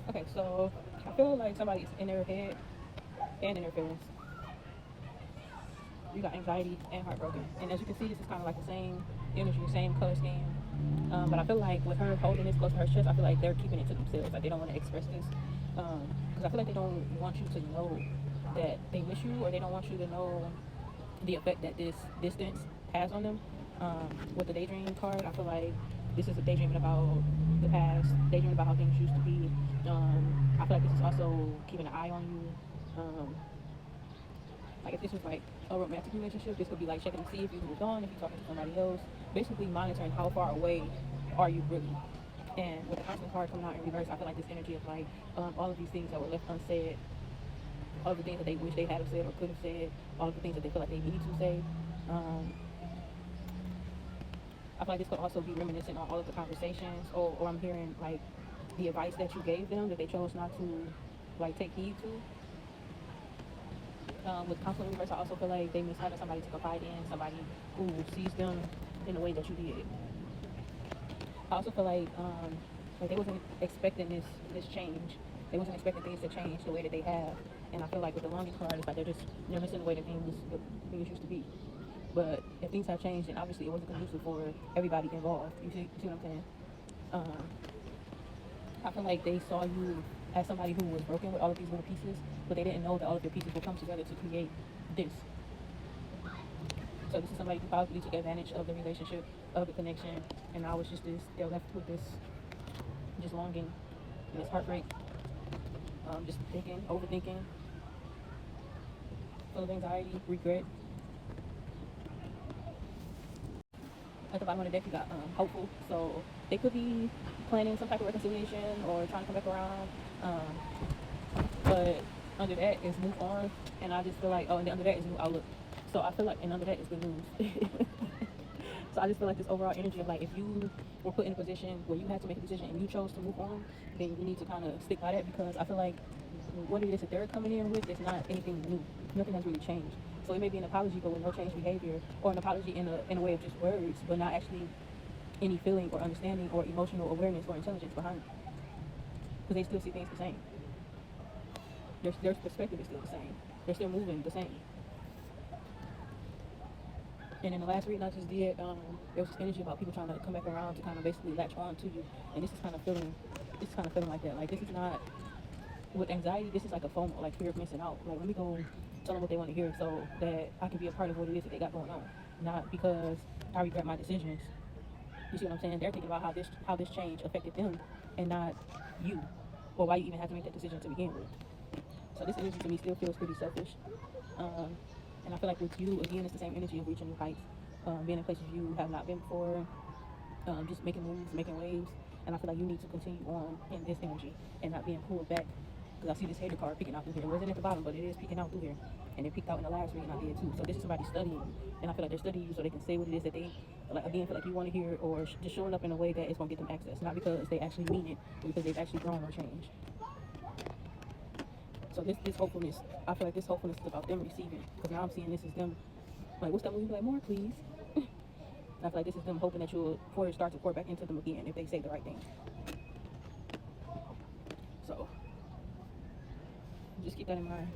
Okay, so I feel like somebody's in their head and in their feelings. You got anxiety and heartbroken. And as you can see, this is kind of like the same energy, same color scheme. But I feel like with her holding this close to her chest, I feel like they're keeping it to themselves. Like they don't want to express this. Because I feel like they don't want you to know that they miss you, or they don't want you to know the effect that this distance has on them. With the daydream card, I feel like this is a daydreaming about the past, daydreaming about how things used to be. I feel like this is also keeping an eye on you. Like if this was like a romantic relationship, this could be like checking to see if you moved on, if you're talking to somebody else, basically monitoring how far away are you really. And with the constant card coming out in reverse, I feel like this energy of like all of these things that were left unsaid, all of the things that they wish they had have said or could have said, all of the things that they feel like they need to say. Um, I feel like this could also be reminiscent on all of the conversations, or I'm hearing like the advice that you gave them that they chose not to like take heed to. With counseling reverse, I also feel like they miss having somebody to confide in, somebody who sees them in the way that you did. I also feel like they wasn't expecting this change. They wasn't expecting things to change the way that they have. And I feel like with the longing card, it's like they're missing the way that things used to be. But if things have changed, then obviously it wasn't conducive for everybody involved. You see what I'm saying? Um, I feel like they saw you as somebody who was broken with all of these little pieces, but they didn't know that all of your pieces will come together to create this. So this is somebody who probably took advantage of the relationship, of the connection, and now it's just this, they're left with this just longing and this heartbreak, just thinking, overthinking, full of anxiety, regret. At the bottom of the deck, you got hopeful. So they could be planning some type of reconciliation or trying to come back around. But under that is move on. And I just feel like, oh, and then under that is new outlook. So I feel like, and under that is good news. So I just feel like this overall energy of like, if you were put in a position where you had to make a decision and you chose to move on, then you need to kind of stick by that, because I feel like what it is that they're coming in with is not anything new. Nothing has really changed. So it may be an apology, but with no change behavior, or an apology in a way of just words, but not actually any feeling or understanding or emotional awareness or intelligence behind it. Because they still see things the same. Their perspective is still the same. They're still moving the same. And in the last reading I just did, there was this energy about people trying to come back around to kind of basically latch on to you. And this is kind of feeling like that. Like this is not, with anxiety, this is like a FOMO, like fear of missing out. Like let me go tell them what they want to hear so that I can be a part of what it is that they got going on. Not because I regret my decisions. You see what I'm saying? They're thinking about how this change affected them and not you, or why you even had to make that decision to begin with. So this energy to me still feels pretty selfish. Um, and I feel like with you, again, it's the same energy of reaching new heights, being in places you have not been before, just making moves, making waves. And I feel like you need to continue on in this energy and not being pulled back. Because I see this hater card peeking out through here. It wasn't at the bottom, but it is peeking out through here. And it peeked out in the last reading I did too. So this is somebody studying you. And I feel like they're studying you so they can say what it is that they, like, again, feel like you want to hear, or just showing up in a way that is going to get them access. Not because they actually mean it, but because they've actually grown or changed. So this hopefulness, I feel like this hopefulness is about them receiving. Because now I'm seeing this as them, like, what's that movie? Like, more, please. I feel like this is them hoping that you'll start to pour back into them again if they say the right thing. So just keep that in mind.